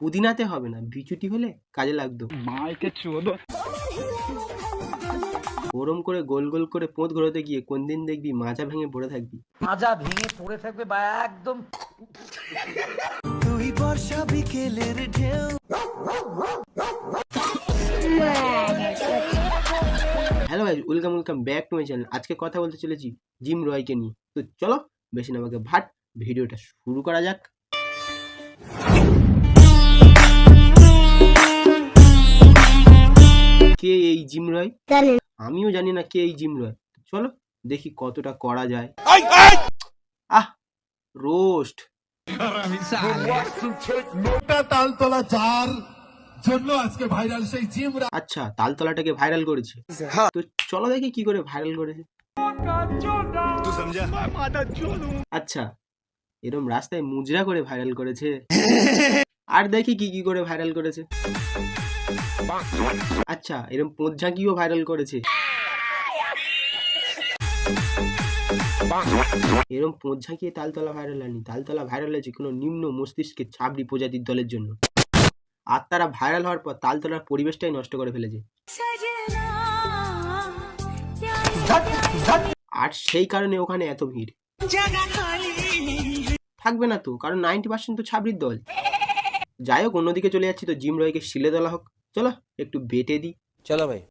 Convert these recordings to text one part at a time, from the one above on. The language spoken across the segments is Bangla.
পুদিনাতে হবে না, বিচুটি হলে কাজে লাগতো। ওরম করে গোল গোল করে পোঁত ঘোরাতে গিয়ে কোন দিন দেখবি মাজা ভেঙে পড়ে থাকবি। মাজা ভেঙে পড়ে থাকবে বা একদম। তুই বর্ষা বিকেলের ঢেউ। Hello guys, welcome back to my channel. আজকে কথা বলতে চলেছি জিম রয়কে নিয়ে। তো চলো বেশি না আমাকে ভাট, ভিডিওটা শুরু করা যাক। কে এই জিম রয়? আমিও জানি না কে এই জিম রয়। চলো দেখি কতটা করা যায়। আহ রোস্ট। আচ্ছা, তালতলাটাকে ভাইরাল করেছে। তো চলো দেখি কি করে ভাইরাল করেছে। আচ্ছা, এরম রাস্তায় মুজরা করে ভাইরাল করেছে। আর দেখি কি কি করে ভাইরাল করেছে। আচ্ছা, এরম পোঁত ঝাঁকিও ভাইরাল করেছে। এরম পোঁত ঝাঁকিয়ে তালতলা ভাইরাল হয়নি। তালতলা ভাইরাল হয়েছে কোনো নিম্ন মস্তিষ্কের ছাবড়ি প্রজাতির দলের জন্য। আর তারা ভাইরাল হওয়ার পর তালতলার পরিবেশটাই নষ্ট করে ফেলেছে। আর সেই কারণে ওখানে এত ভিড়। থাকবে না তো, কারণ 90% তো ছাবড়ির দল। যাই হোক, অন্যদিকে চলে যাচ্ছি। তো জিম রয়কে শিলে তোলা হোক। চলো একটু বেটে দিই। চলো ভাই।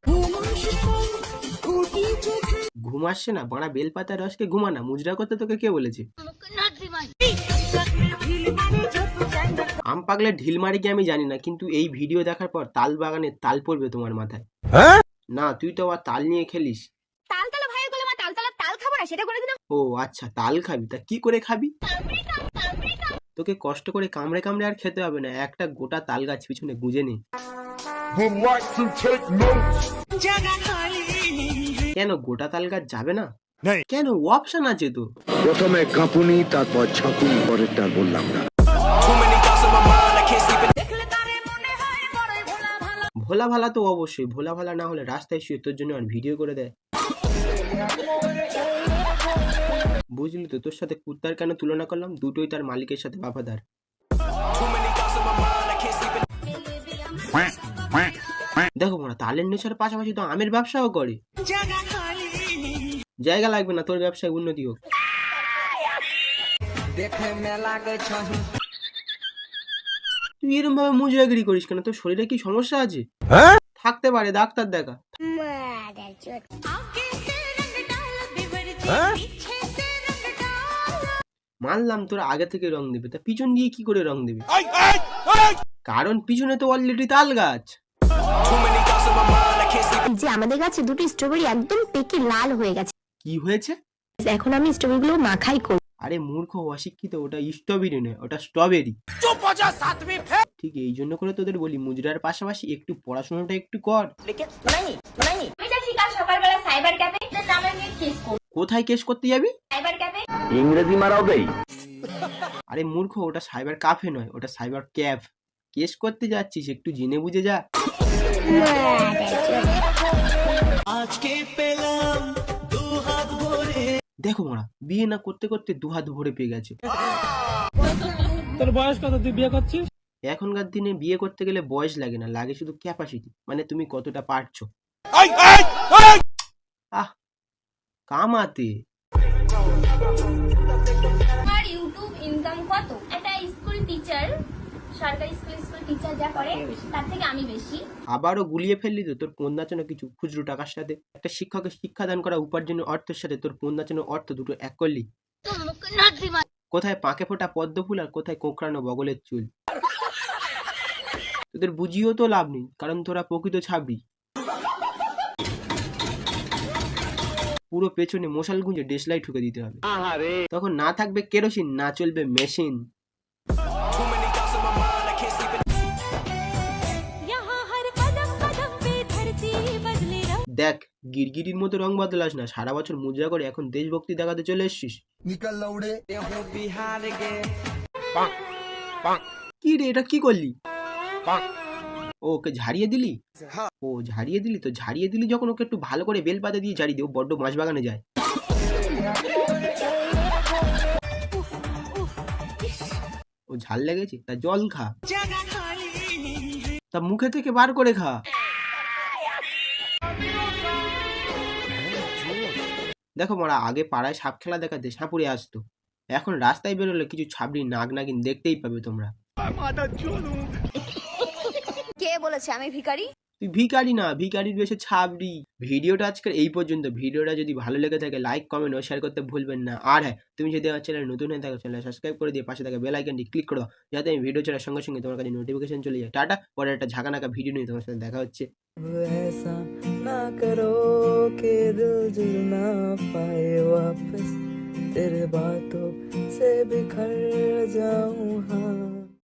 ঘুম আসছে না? বাড়া বেলপাতার রসকে ঘুমা না, মুজরা করতে তোকে কে বলেছে? আম পাগলে ঢিল মারি কি আমি জানি না, কিন্তু এই ভিডিও দেখার পর তাল বাগানে তাল পড়বে তোমার মাথায়। না, তুই তো আবার তাল নিয়ে খেলিস। ও আচ্ছা, তাল খাবি। তা কি করে খাবি? তোকে কষ্ট করে কামড়ে কামড়ে আর খেতে হবে না, একটা গোটা তাল গাছ পিছনে গুঁজে নে। কেন গোটা তাল গাছ যাবে না? কেন, অপশন আছে তো। প্রথমে কাঁপুনি, তারপর ঝাঁকুনি, পরেরটা বললাম না। ভোলা ভালা তো অবশ্যই, ভোলা ভালা না হলে রাস্তায় শুয়ে তোর জন্য আর ভিডিও করে দেয়। বুঝলি তো, তোর সাথে কুত্তার কেন তুলনা করলাম? দুটোই তার মালিকের সাথে বাফাদার। দেখো মোরা, তালের নেশার পাশাপাশি তো আমের ব্যবসাও করে। জায়গা লাগবে না, তোর ব্যবসায় উন্নতি হোক। তুই এরকম ভাবে মুজরাগিরি করিস কেন? তোর শরীরে কি সমস্যা আছে? থাকতে পারে, ডাক্তার দেখা। মানলাম তোর আগে থেকে রং দেবে, তা পিছন দিয়ে কি করে রং দেবে? কারণ পিছনে তো অলরেডি তাল গাছ। যে আমাদের গাছে দুটো স্ট্রবেরি একদম পেকে লাল হয়ে গেছে। কি হয়েছে? এখন আমি স্ট্রবেরি গুলো মাখাই করব। আরে মূর্খ অশিক্ষিত, ওটা স্ট্রবেরি নয়, ওটা স্ট্রবেরি। ঠিক এই জন্য করে তোদের বলি, মুজরার পাশাপাশি একটু পড়াশোনাটা একটু কর। কোথায় কেস করতে যাবি? ইংরেজি মারাও দেই। আরে মূর্খ, ওটা সাইবার ক্যাফে নয়, ওটা সাইবার ক্যাফ। কেস করতে যাচ্ছিস, একটু জেনে বুঝে যা। দেখো মোরা, বিয়ে না করতে করতে দুহাত ভরে পেয়ে গেছে। তোর বয়স কত, তুই বিয়ে করছিস? এখনকার দিনে বিয়ে করতে গেলে বয়স লাগে না, লাগে শুধু ক্যাপাসিটি, মানে তুমি কতটা পারছো। আহ কামাতে। আমার ইউটিউব ইনকাম কত? একটা স্কুল টিচার, সরকারি স্কুল টিচার যা করে তার থেকে আমি বেশি। আবারও গুলিয়ে ফেললি তো তোর পোন নাচানো কিছু খুচরো টাকার সাথে। একটা শিক্ষকের শিক্ষাদান করা উপার্জনের অর্থের সাথে তোর পোন নাচানোর অর্থ দুটো এক করলি। কোথায় পাকে ফোটা পদ্ম ফুল আর কোথায় কোঁকড়ানো বগলের চুল। তোদের বুঝিয়েও তো লাভ নেই, কারণ তোরা প্রকৃত ছাবড়ি। পুরো পেছনে মশাল গুঁজে ডেসলাই ঠুকে দিতে হবে, তখন না থাকবে কেরোসিন, না চলবে মেশিন। দেখ, গিরগিরির মতো রং বদলাস না, সারা বছর মুজরা করে এখন দেশভক্তি দেখাতে চলে এসছিস। কি রে, এটা কি করলি? ওকে ঝাড়িয়ে দিলি? ও ঝাড়িয়ে দিলি, তো ঝাড়িয়ে দিলি যখন, ওকে একটু ভালো করে বেল পাতা দিয়ে ঝাড়িয়ে দিও, বড্ড মাছ বাগানে যায়। ও ঝাল লেগেছে, তা জল খা। তা মুখে থেকে বার করে খা। দেখো মারা, আগে পাড়ায় সাপ খেলা দেখাতে সাপুরে আসতো, এখন রাস্তায় বেরোলে কিছু ছাবড়ি নাগ নাগিন দেখতেই পাবে তোমরা। কে বলেছে আমি ভিখারি? তুই ভিখারি না, ভিখারির বেশে ছাবড়ি। ভিডিওটা আজকের এই পর্যন্ত। ভিডিওটা যদি ভালো লেগে থাকে লাইক কমেন্ট ও শেয়ার করতে ভুলবেন না। আর হ্যাঁ, তুমি যদি আমার চ্যানেল নতুন হয়ে থাকো চ্যানেল সাবস্ক্রাইব করে দিয়ে পাশে থাকা বেল আইকনটি ক্লিক করে দাও, যাতে আমি ভিডিও ছাড়ার সঙ্গে সঙ্গে তোমার কাছে নোটিফিকেশন চলে যায়। টাটা, পরে একটা ঝাঁকানাকা ভিডিও নিয়ে তোমার সাথে দেখা হচ্ছে। ऐसा ना करो कि दिल जुड़ ना पाए वापस, तेरे बातों से बिखर जाऊं हाँ।